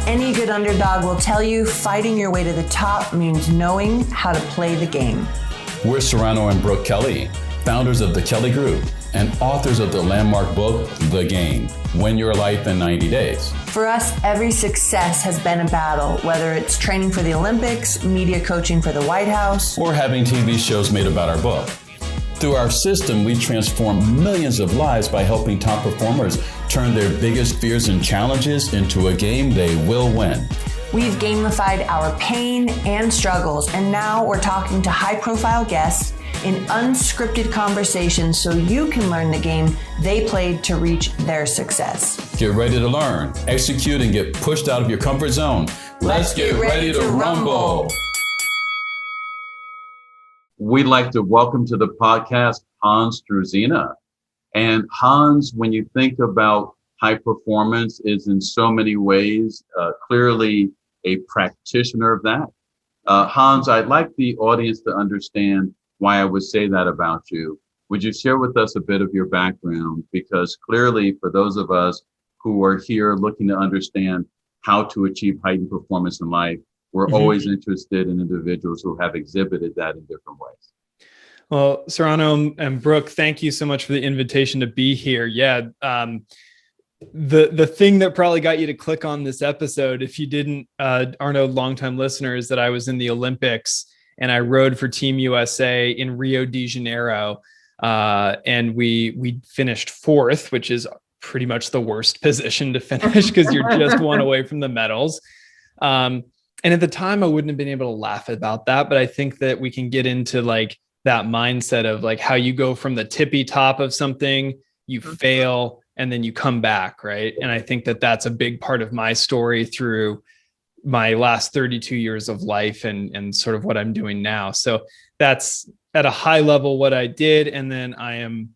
Any good underdog will tell you fighting your way to the top means knowing how to play the game. We're Serrano and Brooke Kelly, founders of the Kelly Group and authors of the landmark book, The Game, Win Your Life in 90 Days. For us, every success has been a battle, whether it's training for the Olympics, media coaching for the White House, or having TV shows made about our book. Through our system, we transform millions of lives by helping top performers turn their biggest fears and challenges into a game they will win. We've gamified our pain and struggles, and now we're talking to high-profile guests in unscripted conversations so you can learn the game they played to reach their success. Get ready to learn, execute, and get pushed out of your comfort zone. Let's get ready to rumble. We'd like to welcome to the podcast Hans Struzyna. And Hans, when you think about high performance, is in so many ways clearly a practitioner of that. Hans, I'd like the audience to understand why I would say that about you. Would you share with us a bit of your background? Because clearly for those of us who are here looking to understand how to achieve heightened performance in life, we're always interested in individuals who have exhibited that in different ways. Well, Serrano and Brooke, thank you so much for the invitation to be here. Yeah, the thing that probably got you to click on this episode, if you didn't are no longtime listeners, that I was in the Olympics and I rode for Team USA in Rio de Janeiro, and we finished fourth, which is pretty much the worst position to finish because you're just one away from the medals. And at the time, I wouldn't have been able to laugh about that, but I think that we can get into like that mindset of like how you go from the tippy top of something, you fail, and then you come back, right? And I think that that's a big part of my story through my last 32 years of life and sort of what I'm doing now. So that's at a high level what I did. And then I am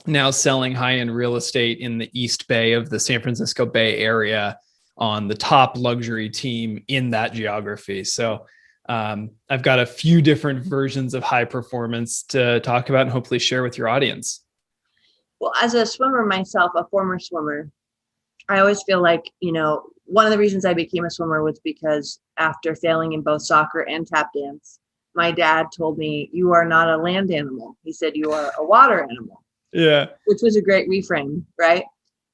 now selling high-end real estate in the East Bay of the San Francisco Bay Area on the top luxury team in that geography. So I've got a few different versions of high performance to talk about and hopefully share with your audience. Well, as a swimmer myself, a former swimmer, I always feel like, you know, one of the reasons I became a swimmer was because after failing in both soccer and tap dance, my dad told me, you are not a land animal. He said, you are a water animal. Yeah. Which was a great reframe, right?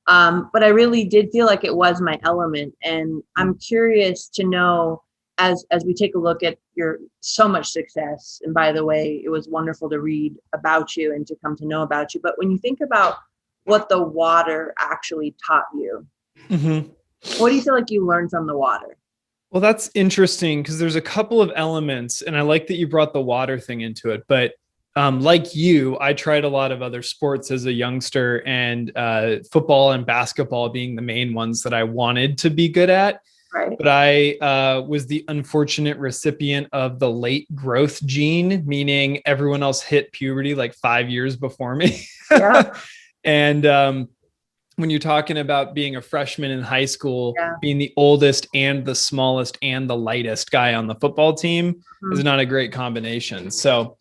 But I really did feel like it was my element. And I'm curious to know, as we take a look at your so much success, and by the way, it was wonderful to read about you and to come to know about you. But when you think about what the water actually taught you, what do you feel like you learned from the water? Well, that's interesting because there's a couple of elements, and I like that you brought the water thing into it. But like you, I tried a lot of other sports as a youngster, and football and basketball being the main ones that I wanted to be good at. Right. But I was the unfortunate recipient of the late growth gene, meaning everyone else hit puberty like 5 years before me. Yeah. And when you're talking about being a freshman in high school, being the oldest and the smallest and the lightest guy on the football team is not a great combination. So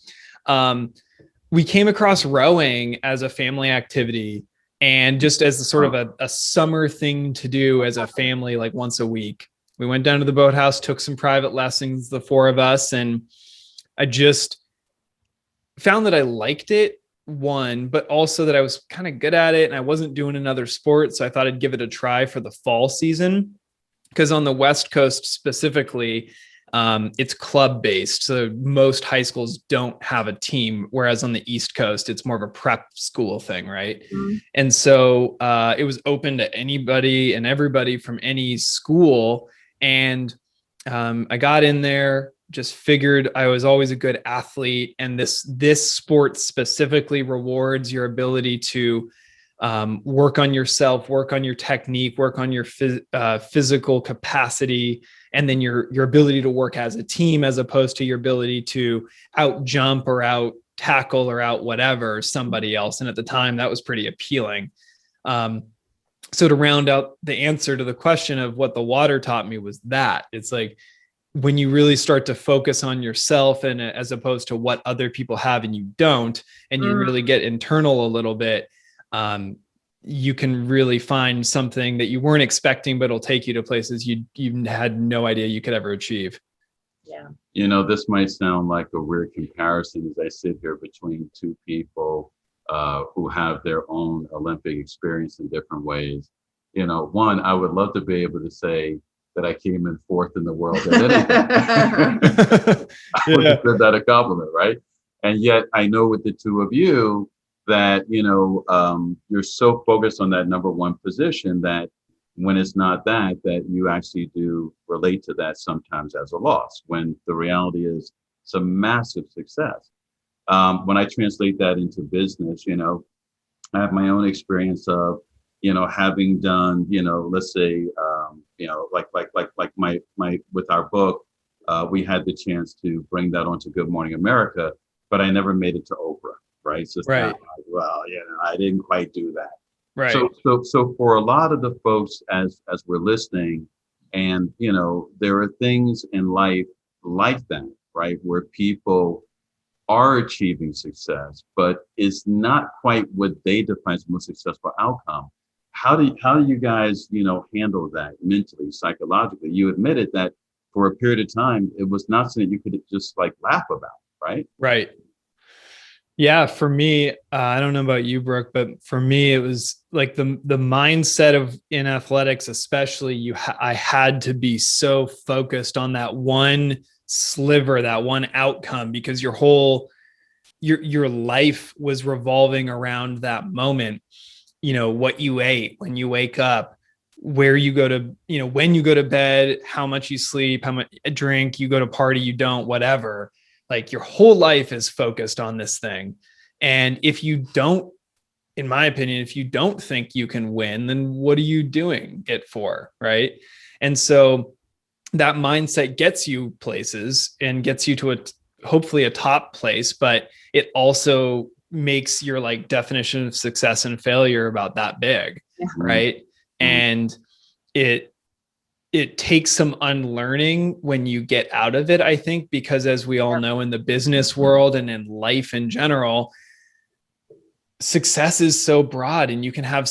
we came across rowing as a family activity and just as a sort of a summer thing to do as a family, like once a week. We went down to the boathouse, took some private lessons, the four of us, and I just found that I liked it, one, but also that I was kind of good at it and I wasn't doing another sport. So I thought I'd give it a try for the fall season, because on the West Coast specifically, it's club based. So most high schools don't have a team, whereas on the East Coast, it's more of a prep school thing, right? And so it was open to anybody and everybody from any school. And I got in there, just figured I was always a good athlete. And this sport specifically rewards your ability to work on yourself, work on your technique, work on your physical capacity, and then your ability to work as a team, as opposed to your ability to out jump or out tackle or out whatever somebody else. And at the time, that was pretty appealing. So to round out the answer to the question of what the water taught me was that it's like when you really start to focus on yourself and as opposed to what other people have and you don't, and you really get internal a little bit, you can really find something that you weren't expecting, but it'll take you to places you had no idea you could ever achieve. Yeah. This might sound like a weird comparison as I sit here between two people who have their own Olympic experience in different ways. One, I would love to be able to say that I came in fourth in the world at anything. I would consider that a compliment, right? And yet I know with the two of you that, you're so focused on that number one position that when it's not that you actually do relate to that sometimes as a loss, when the reality is it's a massive success. When I translate that into business, I have my own experience of, having done, let's say, like my with our book, we had the chance to bring that onto Good Morning America, but I never made it to Oprah, right? So it's right. not like, well, I didn't quite do that. Right. So for a lot of the folks as we're listening, and there are things in life like that, right, where people are achieving success, but it's not quite what they define as the most successful outcome. How do you guys, handle that mentally, psychologically? You admitted that for a period of time, it was not something you could just like laugh about, right? Right. Yeah. For me, I don't know about you, Brooke, but for me, it was like the mindset of in athletics, especially I had to be so focused on that one sliver, that one outcome, because your life was revolving around that moment. What you ate, when you wake up, where you go to, when you go to bed, how much you sleep, how much drink, you go to party, you don't, whatever. Like your whole life is focused on this thing. And if you don't, in my opinion, if you don't think you can win, then what are you doing it for? Right. And so that mindset gets you places and gets you to hopefully a top place, but it also makes your like definition of success and failure about that big. Yeah. Right. And it takes some unlearning when you get out of it, I think, because as we all know, in the business world and in life in general, success is so broad, and you can have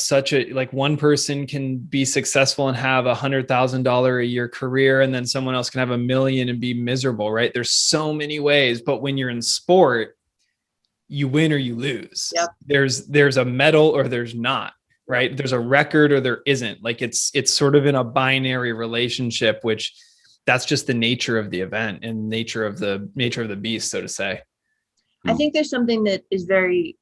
one person can be successful and have $100,000 a year career, and then someone else can have $1 million and be miserable, right? There's so many ways, but when you're in sport, you win or you lose. Yep. There's a medal or there's not. Right. There's a record or there isn't. Like it's sort of in a binary relationship, which that's just the nature of the event and nature of the beast, so to say. I think there's something that is very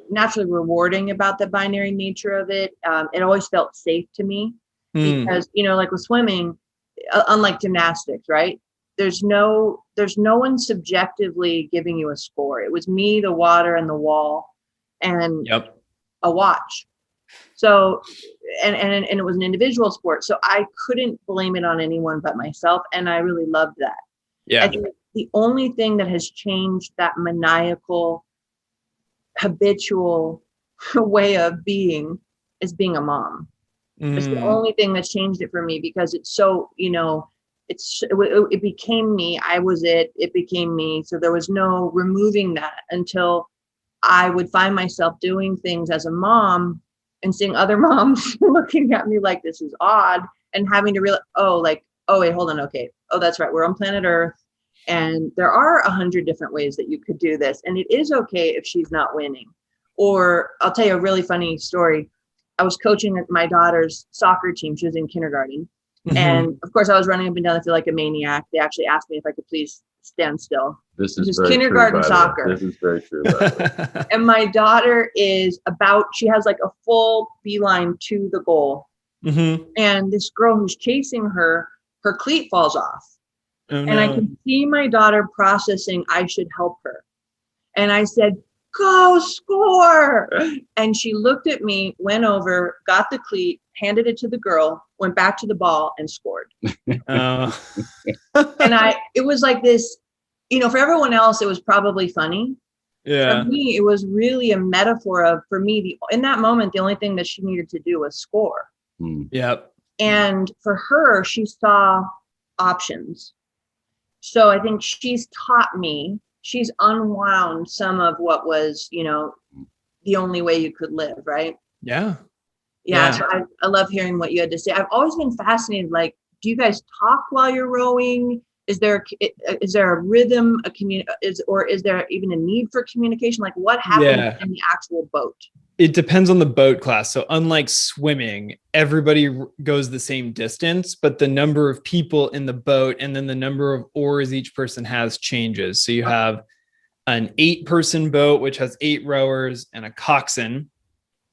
naturally rewarding about the binary nature of it. It always felt safe to me because, like with swimming, unlike gymnastics, right? There's no one subjectively giving you a score. It was me, the water, and the wall, and a watch. So, and it was an individual sport. So I couldn't blame it on anyone but myself. And I really loved that. Yeah. I think the only thing that has changed that maniacal, habitual way of being is being a mom. It's the only thing that's changed it for me, because it's so, it became me. I was it became me. So there was no removing that until I would find myself doing things as a mom and seeing other moms looking at me like this is odd, and having to realize, oh, wait, hold on. Okay. Oh, that's right. We're on planet Earth, and there are 100 different ways that you could do this. And it is okay if she's not winning. Or I'll tell you a really funny story. I was coaching my daughter's soccer team. She was in kindergarten. And of course I was running up and down the field like a maniac. They actually asked me if I could please stand still. This is kindergarten true, soccer. This is very true. And my daughter she has like a full beeline to the goal. And this girl who's chasing her cleat falls off. Oh, no. And I can see my daughter processing, I should help her. And I said, go score. And she looked at me, went over, got the cleat, handed it to the girl, went back to the ball and scored. And it was like this, for everyone else, it was probably funny. Yeah. For me, it was really a metaphor of, for me, in that moment, the only thing that she needed to do was score. Yep. And for her, she saw options. So I think she's taught me, she's unwound some of what was, the only way you could live, right? Yeah. So I love hearing what you had to say. I've always been fascinated. Like, do you guys talk while you're rowing? Is there a rhythm, is there even a need for communication? Like, what happens in the actual boat? It depends on the boat class. So unlike swimming, everybody goes the same distance, but the number of people in the boat and then the number of oars each person has changes. So you have an 8-person boat, which has 8 rowers and a coxswain.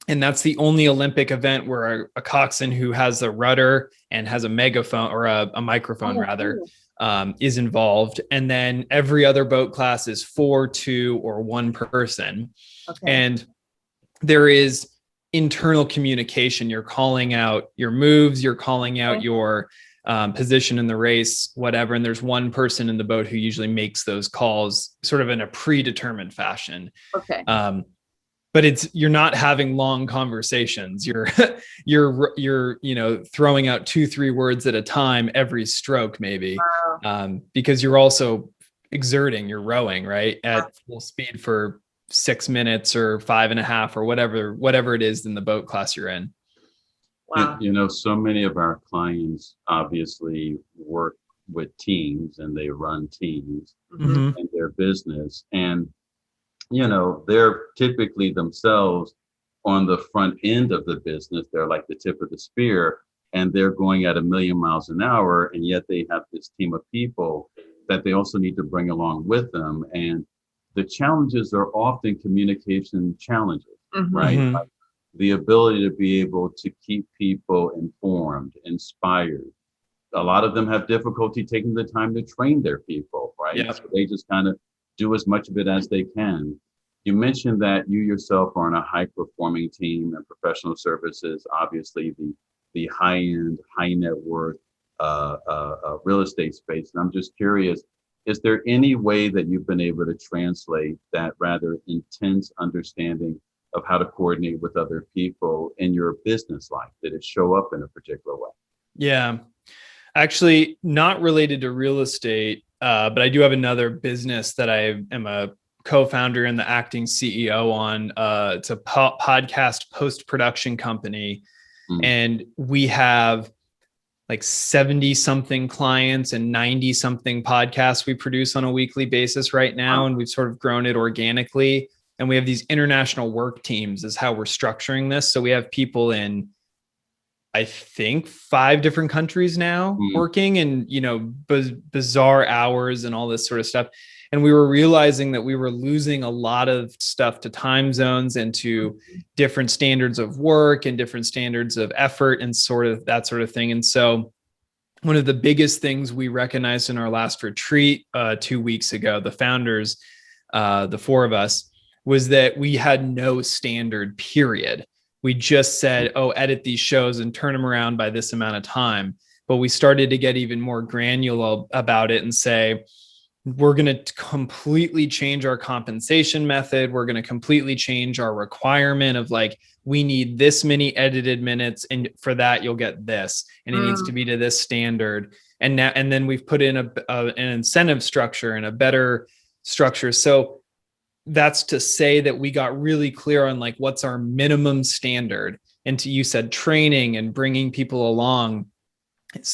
And that's the only Olympic event where a coxswain who has a rudder and has a megaphone or a microphone is involved. And then every other boat class is 4, 2, or 1 person. Okay. And there is internal communication. You're calling out your moves, you're calling out your position in the race, whatever. And there's one person in the boat who usually makes those calls sort of in a predetermined fashion. Okay. But you're not having long conversations. You're throwing out 2-3 words at a time every stroke, maybe. Wow. Because you're also exerting, you're rowing, right, at full speed for 6 minutes or 5.5 or whatever it is in the boat class you're in. Wow. So many of our clients obviously work with teams and they run teams in their business. And they're typically themselves on the front end of the business. They're like the tip of the spear, and they're going at 1,000,000 miles an hour. And yet they have this team of people that they also need to bring along with them. And the challenges are often communication challenges, right? Like the ability to be able to keep people informed, inspired. A lot of them have difficulty taking the time to train their people, right? Yeah. So they just kind of do as much of it as they can. You mentioned that you yourself are on a high-performing team and professional services, obviously the high-end, high net worth real estate space. And I'm just curious, is there any way that you've been able to translate that rather intense understanding of how to coordinate with other people in your business life? Did it show up in a particular way? Yeah, actually not related to real estate. But I do have another business that I am a co-founder and the acting CEO on. It's a podcast post-production company. And we have like 70 something clients and 90 something podcasts we produce on a weekly basis right now. And we've sort of grown it organically. And we have these international work teams is how we're structuring this. So we have people in, I think, 5 different countries now working and, bizarre hours and all this sort of stuff. And we were realizing that we were losing a lot of stuff to time zones and to different standards of work and different standards of effort and sort of that sort of thing. And so one of the biggest things we recognized in our last retreat 2 weeks ago, the founders, the 4 of us, was that we had no standard, period. We just said, edit these shows and turn them around by this amount of time. But we started to get even more granular about it and say, we're going to completely change our compensation method. We're going to completely change our requirement of like, we need this many edited minutes. And for that, you'll get this. And it needs to be to this standard. And then we've put in an incentive structure and a better structure. So that's to say that we got really clear on like, what's our minimum standard? And you said training and bringing people along.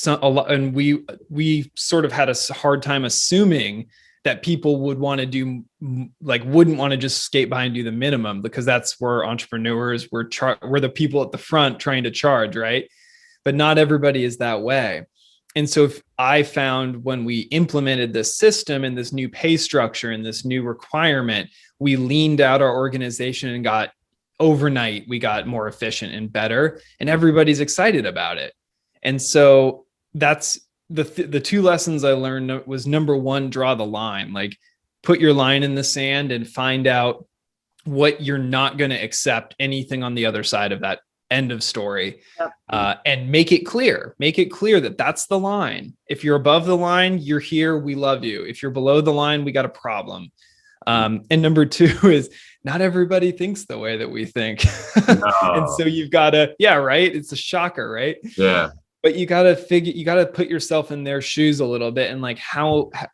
And we sort of had a hard time assuming that people would want to do, like, wouldn't want to just skate by and do the minimum, because that's where entrepreneurs, we're the people at the front trying to charge, right? But not everybody is that way. And so if I found when we implemented this system and this new pay structure and this new requirement, we leaned out our organization and we got more efficient and better, and everybody's excited about it. And so that's the 2 lessons I learned was, number 1, draw the line, like put your line in the sand and find out what you're not going to accept anything on the other side of that end of story. Yep. And make it clear that that's the line. If you're above the line, you're here, we love you. If you're below the line, we got a problem. And number 2 is not everybody thinks the way that we think. No. And so you've got to, right. It's a shocker, right? Yeah. But you got to put yourself in their shoes a little bit and like,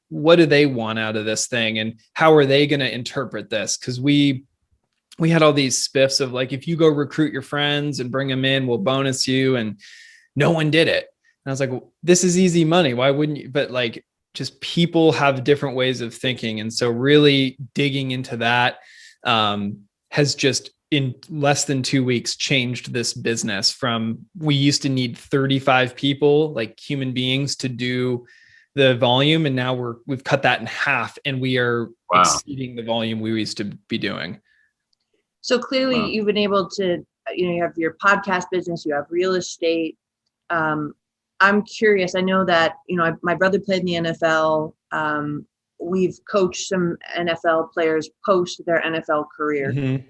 what do they want out of this thing? And how are they going to interpret this? Because we we had all these spiffs of like, if you go recruit your friends and bring them in, we'll bonus you. And no one did it. And I was like, well, this is easy money. Why wouldn't you? But like, just people have different ways of thinking. And so really digging into that has just in less than 2 weeks changed this business from, we used to need 35 people, like human beings, to do the volume. And now we've cut that in half, and we are exceeding the volume we used to be doing. So clearly you've been able to, you have your podcast business, you have real estate. I'm curious. I know that, my brother played in the NFL. We've coached some NFL players post their NFL career. Mm-hmm.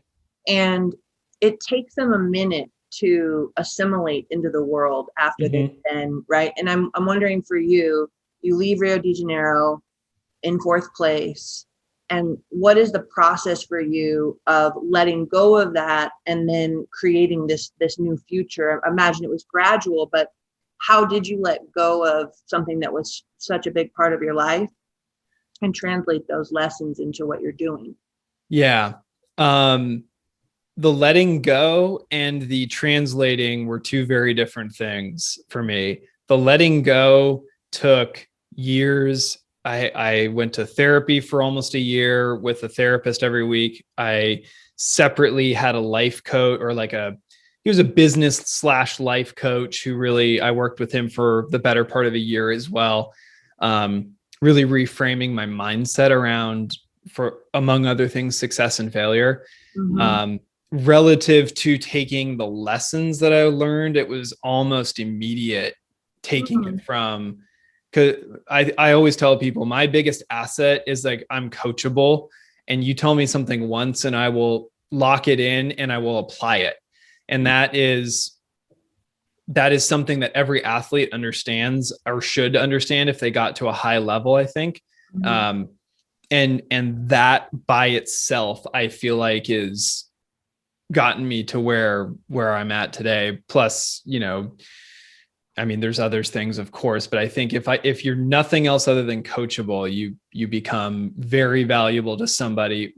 And it takes them a minute to assimilate into the world after mm-hmm. they've been, right? And I'm wondering for you, you leave Rio de Janeiro in 4th place. And what is the process for you of letting go of that and then creating this new future? I imagine it was gradual, but how did you let go of something that was such a big part of your life and translate those lessons into what you're doing? Yeah. The letting go and the translating were two very different things for me. The letting go took years. I went to therapy for almost a year with a therapist every week. I separately had a life coach, or he was a business/life coach who really, I worked with him for the better part of a year as well. Really reframing my mindset around, for among other things, success and failure. Mm-hmm. Relative to taking the lessons that I learned, it was almost immediate taking mm-hmm. it from, because I always tell people my biggest asset is like, I'm coachable, and you tell me something once and I will lock it in and I will apply it. And that is something that every athlete understands, or should understand if they got to a high level, I think. Mm-hmm. And that by itself, I feel like is gotten me to where I'm at today. Plus, there's other things, of course, but I think if you're nothing else other than coachable, you become very valuable to somebody.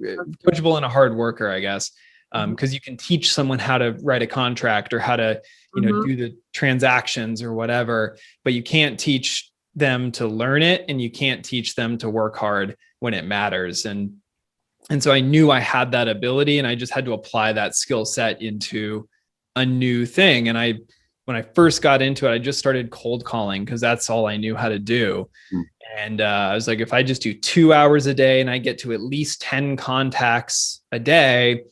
Coachable and a hard worker, I guess, because you can teach someone how to write a contract or how to, mm-hmm. do the transactions or whatever, but you can't teach them to learn it, and you can't teach them to work hard when it matters. And so I knew I had that ability, and I just had to apply that skill set into a new thing. And when I first got into it, I just started cold calling because that's all I knew how to do. Mm. And I was like, if I just do 2 hours a day and I get to at least 10 contacts a day,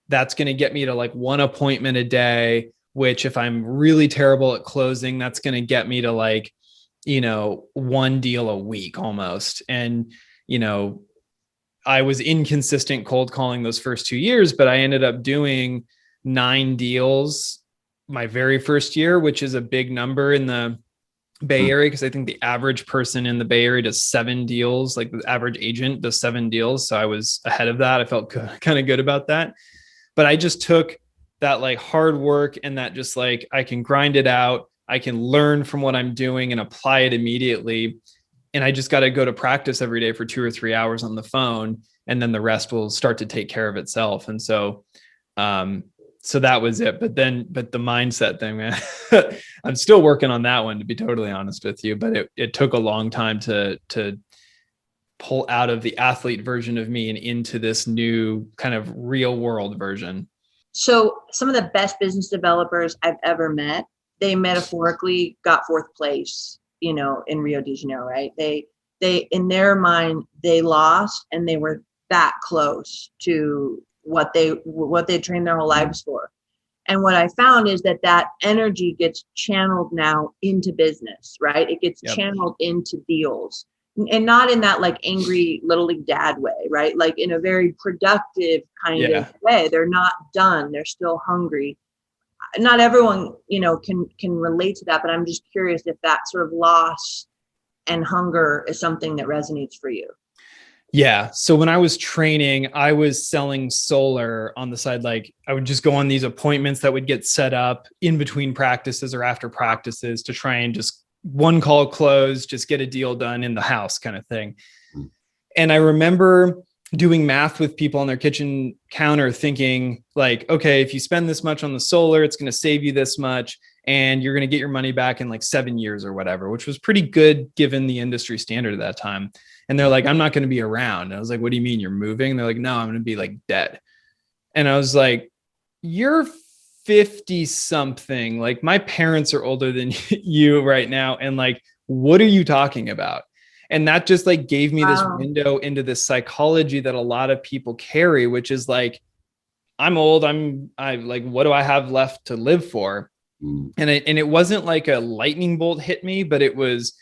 that's going to get me to like 1 appointment a day, which if I'm really terrible at closing, that's going to get me to like, 1 deal a week almost. And, I was inconsistent cold calling those first 2 years, but I ended up doing 9 deals my very first year, which is a big number in the Bay Area, because I think the average person in the Bay Area does 7 deals, like the average agent does 7 deals. So I was ahead of that. I felt kind of good about that. But I just took that like hard work and that just like, I can grind it out. I can learn from what I'm doing and apply it immediately. And I just got to go to practice every day for 2 or 3 hours on the phone, and then the rest will start to take care of itself. And so, so that was it. But the mindset thing, man, I'm still working on that one, to be totally honest with you. But it took a long time to pull out of the athlete version of me and into this new kind of real world version. So some of the best business developers I've ever met, they metaphorically got 4th place, in Rio de Janeiro, right? They in their mind, they lost, and they were that close to what they trained their whole lives for. And what I found is that energy gets channeled now into business, right? It gets channeled into deals, and not in that like angry little league dad way, right? Like in a very productive kind of way. They're not done. They're still hungry. Not everyone, can relate to that, but I'm just curious if that sort of loss and hunger is something that resonates for you. Yeah. So when I was training, I was selling solar on the side. Like I would just go on these appointments that would get set up in between practices or after practices to try and just one call close, just get a deal done in the house kind of thing. And I remember doing math with people on their kitchen counter, thinking like, okay, if you spend this much on the solar, it's going to save you this much, and you're going to get your money back in like 7 years or whatever, which was pretty good given the industry standard at that time. And they're like, I'm not going to be around. And I was like, what do you mean you're moving? And they're like, no, I'm going to be like dead. And I was like, you're 50 something. Like, my parents are older than you right now. And like, what are you talking about? And that just like gave me this window into this psychology that a lot of people carry, which is like, I'm old. I like, what do I have left to live for? And it wasn't like a lightning bolt hit me, but it was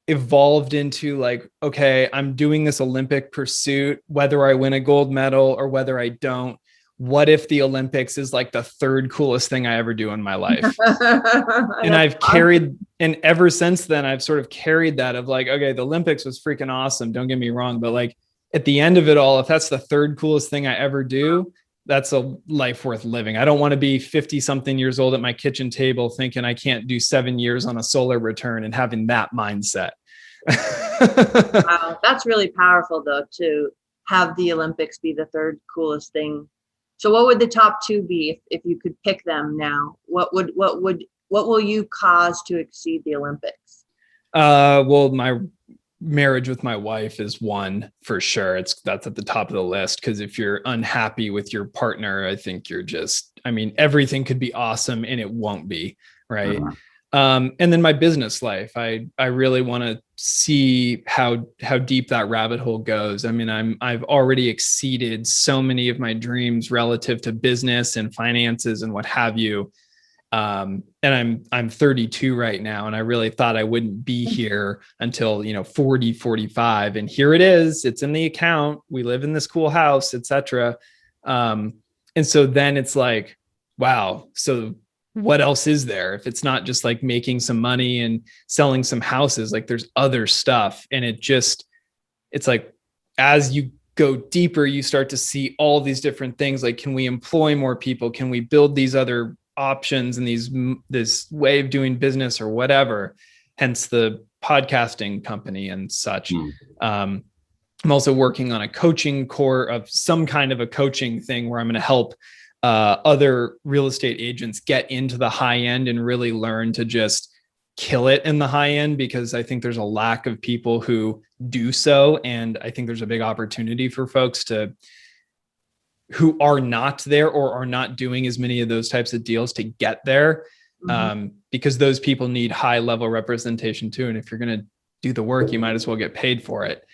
evolved into like, okay, I'm doing this Olympic pursuit, whether I win a gold medal or whether I don't. What if the Olympics is like the third coolest thing I ever do in my life? And I've carried, and ever since then, I've sort of carried that of like, okay, the Olympics was freaking awesome. Don't get me wrong. But like at the end of it all, if that's the third coolest thing I ever do, that's a life worth living. I don't want to be 50 something years old at my kitchen table thinking I can't do 7 years on a solar return and having that mindset. Wow, that's really powerful though, to have the Olympics be the third coolest thing. So what would the top two be if you could pick them now? What will you cause to exceed the Olympics? Well, my marriage with my wife is one for sure. That's at the top of the list, because if you're unhappy with your partner, I think you're just, I mean, everything could be awesome and it won't be, right? Uh-huh. And then my business life, I really want to see how deep that rabbit hole goes. I mean, I've already exceeded so many of my dreams relative to business and finances and what have you. And I'm 32 right now, and I really thought I wouldn't be here until, 40, 45. And here it is, it's in the account. We live in this cool house, etc. And so then it's like, wow, so what else is there? If it's not just like making some money and selling some houses, like there's other stuff. And it's like, as you go deeper, you start to see all these different things. Like, can we employ more people? Can we build these other options and this way of doing business or whatever? Hence the podcasting company and such. I'm also working on a coaching core of some kind of a coaching thing where I'm going to help other real estate agents get into the high end and really learn to just kill it in the high end, because I think there's a lack of people who do so. And I think there's a big opportunity for folks who are not there or are not doing as many of those types of deals to get there. Because those people need high level representation too. And if you're going to do the work, you might as well get paid for it.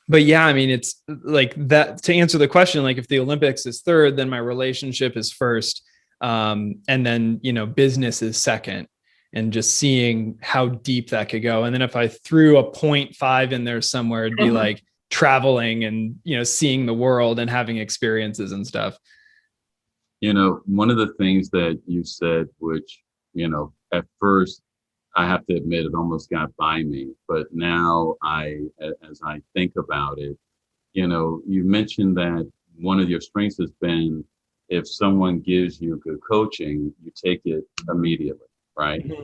But yeah, I mean, it's like that, to answer the question, like if the Olympics is third, then my relationship is first. And then, business is second, and just seeing how deep that could go. And then if I threw a 0.5 in there somewhere, it'd be like traveling and, seeing the world and having experiences and stuff. One of the things that you said, which, at first, I have to admit, it almost got by me. But now as I think about it, you mentioned that one of your strengths has been, if someone gives you good coaching, you take it immediately, right? Mm-hmm.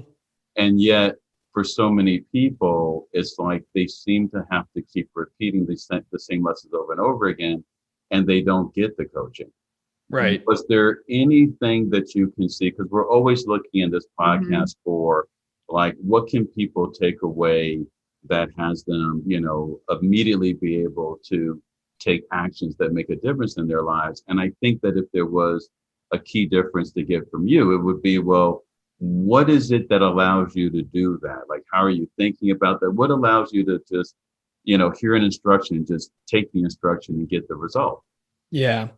And yet, for so many people, it's like they seem to have to keep repeating the same lessons over and over again, and they don't get the coaching. Right. Was there anything that you can see? Because we're always looking in this podcast for, like, what can people take away that has them, immediately be able to take actions that make a difference in their lives? And I think that if there was a key difference to get from you, it would be, well, what is it that allows you to do that? Like, how are you thinking about that? What allows you to just, hear an instruction and just take the instruction and get the result? Yeah.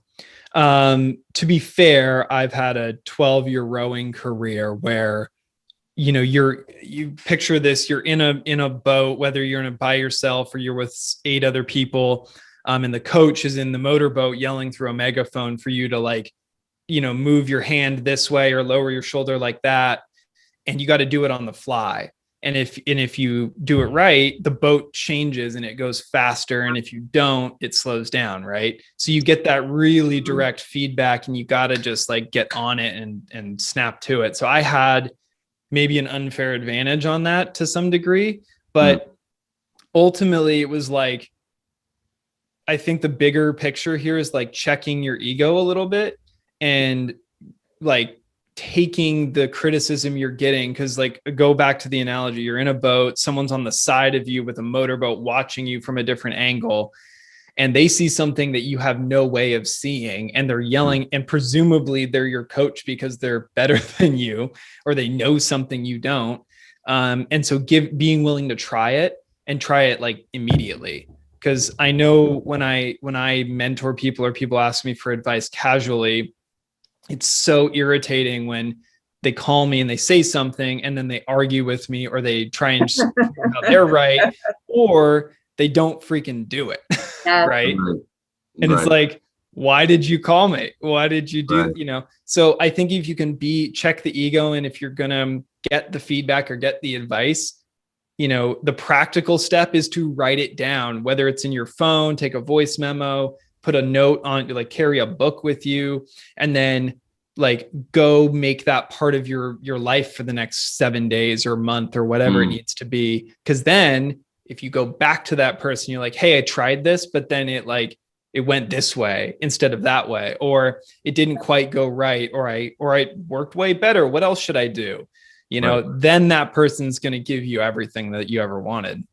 To be fair, I've had a 12-year rowing career where, you picture this, you're in a boat, whether you're in it by yourself or you're with 8 other people. And the coach is in the motorboat yelling through a megaphone for you to, like, move your hand this way or lower your shoulder like that. And you got to do it on the fly. And if you do it right, the boat changes and it goes faster. And if you don't, it slows down. Right. So you get that really direct feedback, and you got to just like get on it and snap to it. So I had maybe an unfair advantage on that to some degree, but ultimately it was like, I think the bigger picture here is like checking your ego a little bit and like taking the criticism you're getting. Cause like, go back to the analogy, you're in a boat, someone's on the side of you with a motorboat watching you from a different angle, and they see something that you have no way of seeing, and they're yelling, and presumably they're your coach because they're better than you, or they know something you don't. And so being willing to try it like immediately. Cause I know when I mentor people or people ask me for advice casually, it's so irritating when they call me and they say something and then they argue with me, or they try and just figure out they're right, or they don't freaking do it. Yeah. Right. And it's like, why did you call me? Why did you do, So I think if you can check the ego, and if you're going to get the feedback or get the advice, the practical step is to write it down, whether it's in your phone, take a voice memo, put a note on, like carry a book with you, and then like go make that part of your life for the next 7 days or month or whatever it needs to be. Cause then if you go back to that person, you're like, hey, I tried this, but then it went this way instead of that way, or it didn't quite go right, or I worked way better. What else should I do? Then that person's going to give you everything that you ever wanted.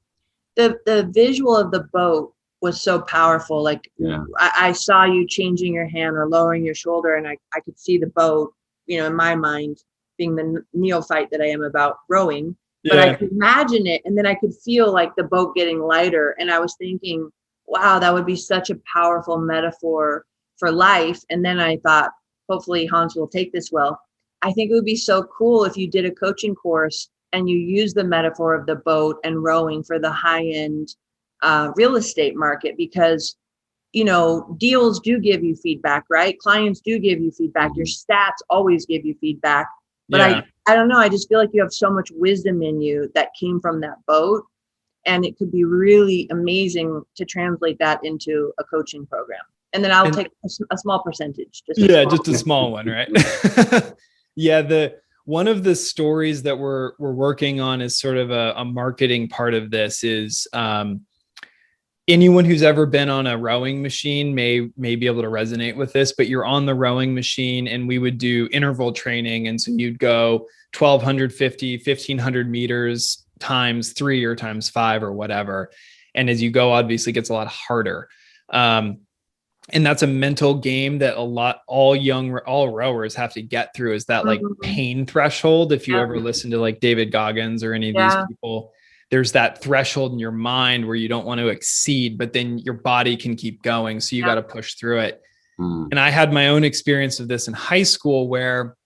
The visual of the boat was so powerful. Like, I saw you changing your hand or lowering your shoulder, and I could see the boat, in my mind, being the neophyte that I am about rowing, but I could imagine it. And then I could feel like the boat getting lighter. And I was thinking, wow, that would be such a powerful metaphor for life. And then I thought, hopefully Hans will take this well. I think it would be so cool if you did a coaching course and you use the metaphor of the boat and rowing for the high end real estate market, because, deals do give you feedback, right? Clients do give you feedback. Your stats always give you feedback. But I don't know. I just feel like you have so much wisdom in you that came from that boat. And it could be really amazing to translate that into a coaching program. And then I'll take a small percentage. Just a small one, right? One of the stories that we're working on is sort of a marketing part of this is anyone who's ever been on a rowing machine may be able to resonate with this, but you're on the rowing machine and we would do interval training. And so you'd go 1,250, 1,500 meters times 3 or times 5 or whatever. And as you go, obviously it gets a lot harder. And that's a mental game that all rowers have to get through, is that like pain threshold. If you ever listen to like David Goggins or any of these people, there's that threshold in your mind where you don't want to exceed, but then your body can keep going. So you got to push through it. And I had my own experience of this in high school where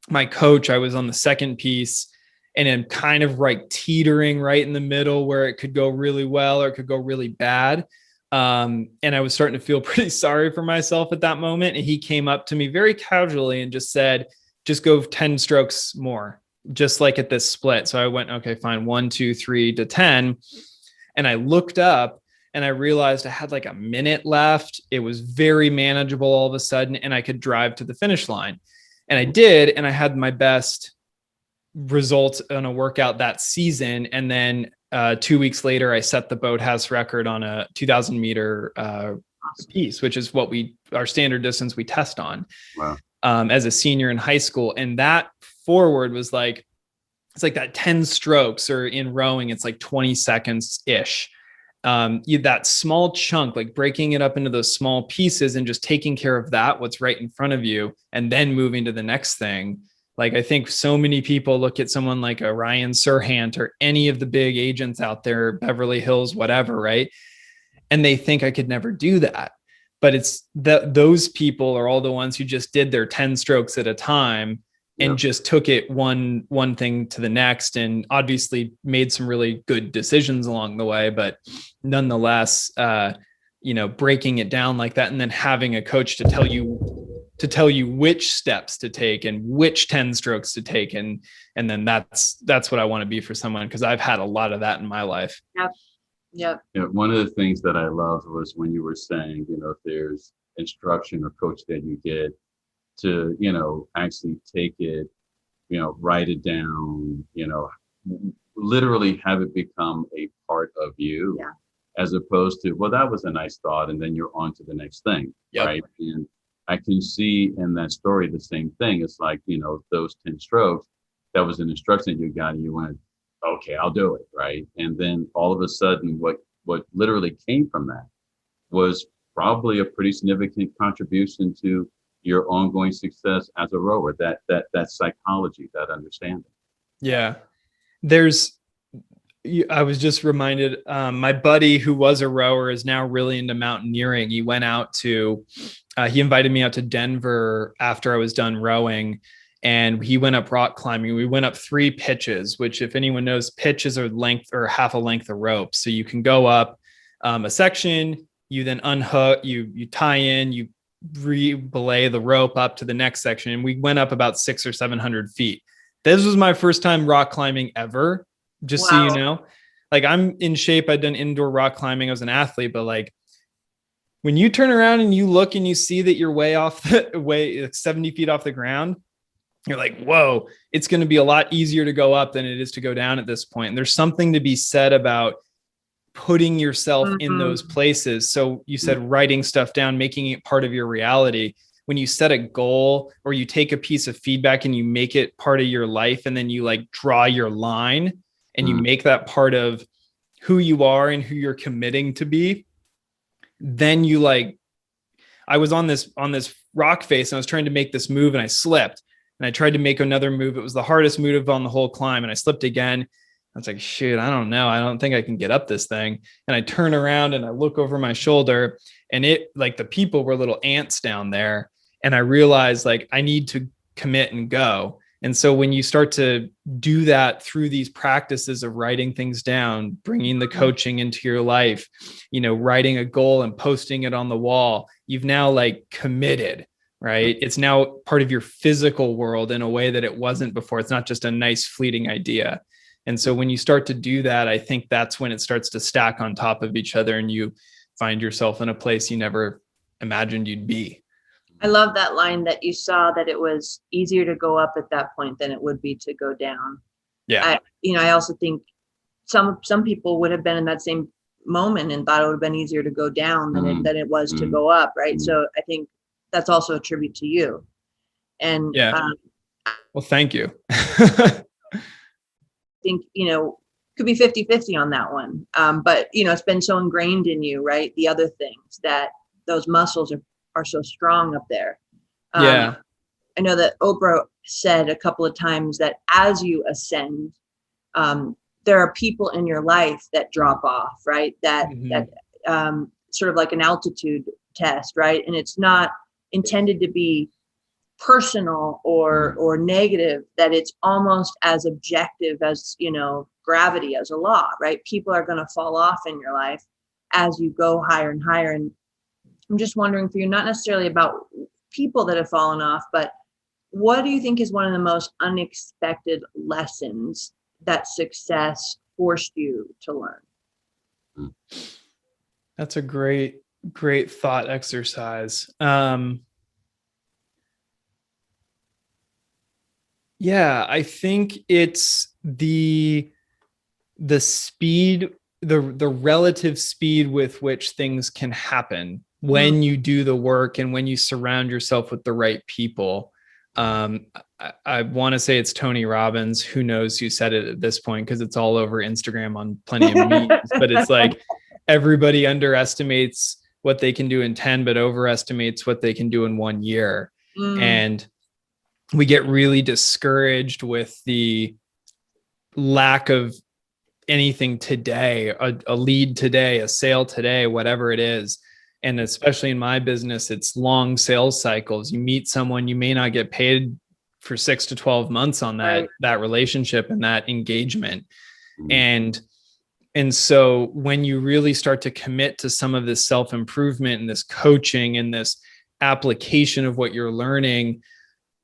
my coach, I was on the second piece and I'm kind of like teetering right in the middle where it could go really well or it could go really bad. And I was starting to feel pretty sorry for myself at that moment. And he came up to me very casually and just said, just go 10 strokes more, just like at this split. So I went, okay, fine. 1, 2, 3 to 10. And I looked up and I realized I had like a minute left. It was very manageable all of a sudden, and I could drive to the finish line. And I did. And I had my best results on a workout that season. And then 2 weeks later, I set the boathouse record on a 2,000 meter piece, which is what our standard distance we test on. Wow. As a senior in high school. And that forward was like, it's like that 10 strokes, or in rowing, it's like 20 seconds ish. That small chunk, like breaking it up into those small pieces and just taking care of what's right in front of you, and then moving to the next thing. Like, I think so mmany people look at someone like a Ryan Serhant or any of the big agents out there, Beverly Hills, whatever, right? And they think I could never do that. But it's those people are all the ones who just did their 10 strokes at a time and just took it one thing to the next, and obviously made some really good decisions along the way. But nonetheless, breaking it down like that, and then having a coach to tell you which steps to take and which 10 strokes to take. And then that's what I want to be for someone, because I've had a lot of that in my life. Yep. Yeah, one of the things that I loved was when you were saying, if there's instruction or coach that you get to, actually take it, write it down, literally have it become a part of you. Yeah. as opposed to, well, that was a nice thought, and then you're on to the next thing. Yep. Right. And I can see in that story the same thing. It's like, those 10 strokes, that was an instruction you got, and you went, okay, I'll do it. Right. And then all of a sudden, what literally came from that was probably a pretty significant contribution to your ongoing success as a rower, that psychology, that understanding. Yeah. I was just reminded, my buddy who was a rower is now really into mountaineering. He invited me out to Denver after I was done rowing, and he went up rock climbing. We went up 3 pitches, which, if anyone knows, pitches are length or half a length of rope. So you can go up a section, you then unhook, you tie in, you belay the rope up to the next section. And we went up about 600 or 700 feet. This was my first time rock climbing ever. Just so you know, like, I'm in shape. I've done indoor rock climbing. I was an athlete, but like, when you turn around and you look and you see that you're way 70 feet off the ground, you're like, whoa, it's going to be a lot easier to go up than it is to go down at this point. And there's something to be said about putting yourself in those places. So you said writing stuff down, making it part of your reality. When you set a goal or you take a piece of feedback and you make it part of your life, and then you like draw your line and you make that part of who you are and who you're committing to be, then you like, I was on this rock face and I was trying to make this move and I slipped, and I tried to make another move. It was the hardest move on the whole climb, and I slipped again. I was like, shoot, I don't know. I don't think I can get up this thing. And I turn around and I look over my shoulder, and it, like, the people were little ants down there. And I realized, like, I need to commit and go. And so when you start to do that through these practices of writing things down, bringing the coaching into your life, writing a goal and posting it on the wall, you've now like committed, right? It's now part of your physical world in a way that it wasn't before. It's not just a nice fleeting idea. And so when you start to do that, I think that's when it starts to stack on top of each other, and you find yourself in a place you never imagined you'd be. I love that line that you saw, that it was easier to go up at that point than it would be to go down. Yeah. I also think some people would have been in that same moment and thought it would have been easier to go down than it was to go up. Right. So I think that's also a tribute to you. And well, thank you. I think, could be 50-50 on that one. But it's been so ingrained in you, right? The other things, that those muscles are so strong up there. I know that Oprah said a couple of times that as you ascend, there are people in your life that drop off, right? That sort of like an altitude test, right? And it's not intended to be personal or negative, that it's almost as objective as, gravity as a law, right? People are going to fall off in your life as you go higher and higher. And I'm just wondering for you, not necessarily about people that have fallen off, but what do you think is one of the most unexpected lessons that success forced you to learn? That's a great thought exercise. I think it's the speed, the relative speed with which things can happen when you do the work and when you surround yourself with the right people. I want to say it's Tony Robbins. Who knows who said it at this point, because it's all over Instagram on plenty of memes. But it's like, everybody underestimates what they can do in 10, but overestimates what they can do in 1 year. And we get really discouraged with the lack of anything today, a lead today, a sale today, whatever it is. And especially in my business, it's long sales cycles. You meet someone, you may not get paid for 6 to 12 months on that relationship and that engagement. And so when you really start to commit to some of this self-improvement and this coaching and this application of what you're learning,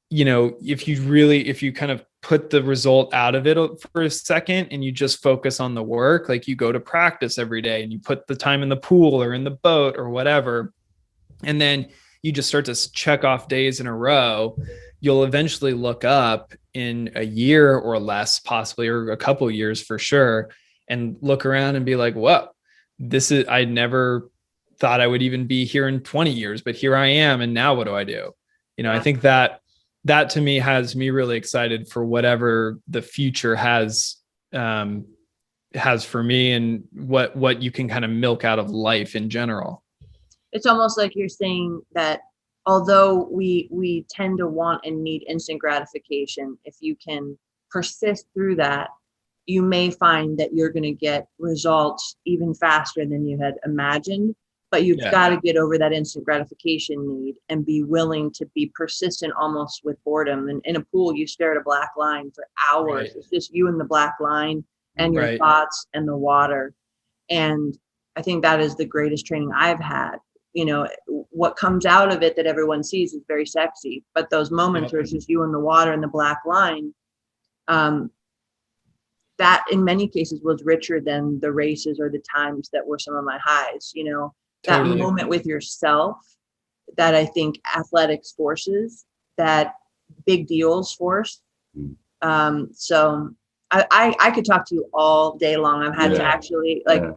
if you kind of put the result out of it for a second and you just focus on the work, like you go to practice every day and you put the time in the pool or in the boat or whatever, and then you just start to check off days in a row, you'll eventually look up in a year or less, possibly, or a couple of years for sure, and look around and be like, whoa, I never thought I would even be here in 20 years, but here I am. And now what do I do? I think that to me has me really excited for whatever the future has for me, and what you can kind of milk out of life in general. It's almost like you're saying that although we tend to want and need instant gratification, if you can persist through that, you may find that you're going to get results even faster than you had imagined. But you've got to get over that instant gratification need and be willing to be persistent almost with boredom. And in a pool, you stare at a black line for hours. Right. It's just you and the black line and your thoughts and the water. And I think that is the greatest training I've had. What comes out of it that everyone sees is very sexy. But those moments where it's just you and the water and the black line, that in many cases was richer than the races or the times that were some of my highs. That moment with yourself that I think athletics forces, that big deals force. So I could talk to you all day long. I've had to actually I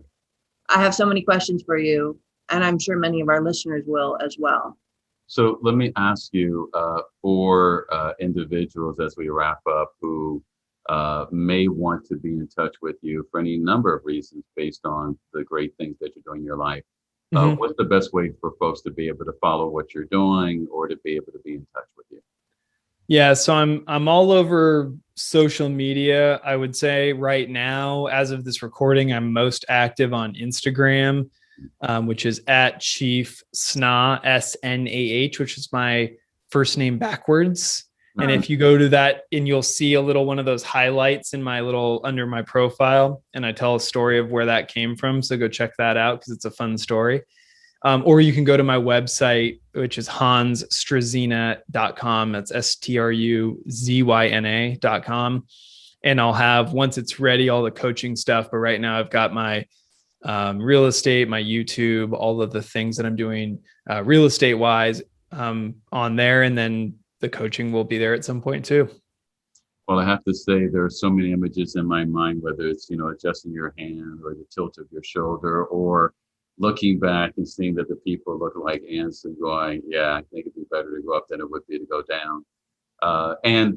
have so many questions for you, and I'm sure many of our listeners will as well. So let me ask you for individuals as we wrap up who may want to be in touch with you for any number of reasons based on the great things that you're doing in your life. What's the best way for folks to be able to follow what you're doing or to be able to be in touch with you? Yeah, so I'm all over social media. I would say right now, as of this recording, I'm most active on Instagram, which is at Chief Snah, SNAH, which is my first name backwards. And if you go to that, and you'll see a little one of those highlights in under my profile, and I tell a story of where that came from. So go check that out because it's a fun story. Or you can go to my website, which is hansstruzyna.com. That's STRUZYNA.com. And I'll have, once it's ready, all the coaching stuff. But right now I've got my real estate, my YouTube, all of the things that I'm doing real estate wise on there. And then the coaching will be there at some point too. Well, I have to say there are so many images in my mind, whether it's, adjusting your hand or the tilt of your shoulder, or looking back and seeing that the people look like ants and going, yeah, I think it'd be better to go up than it would be to go down. And,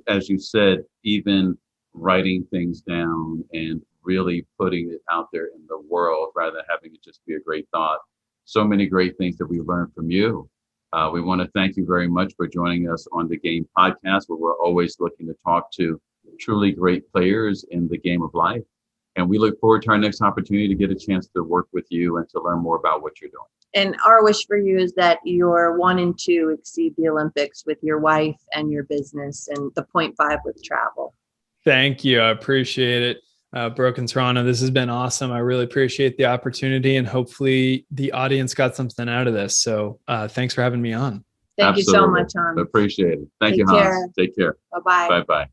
as you said, even writing things down and really putting it out there in the world rather than having it just be a great thought. So many great things that we learned from you. We want to thank you very much for joining us on the Game Podcast, where we're always looking to talk to truly great players in the game of life. And we look forward to our next opportunity to get a chance to work with you and to learn more about what you're doing. And our wish for you is that your 1 and 2 exceed the Olympics with your wife and your business, and the 0.5 with travel. Thank you. I appreciate it. Broken Toronto, this has been awesome. I really appreciate the opportunity, and hopefully the audience got something out of this. So thanks for having me on. Thank you so much, Hans. Appreciate it. Thank you, Hans. Take care. Bye-bye. Bye-bye.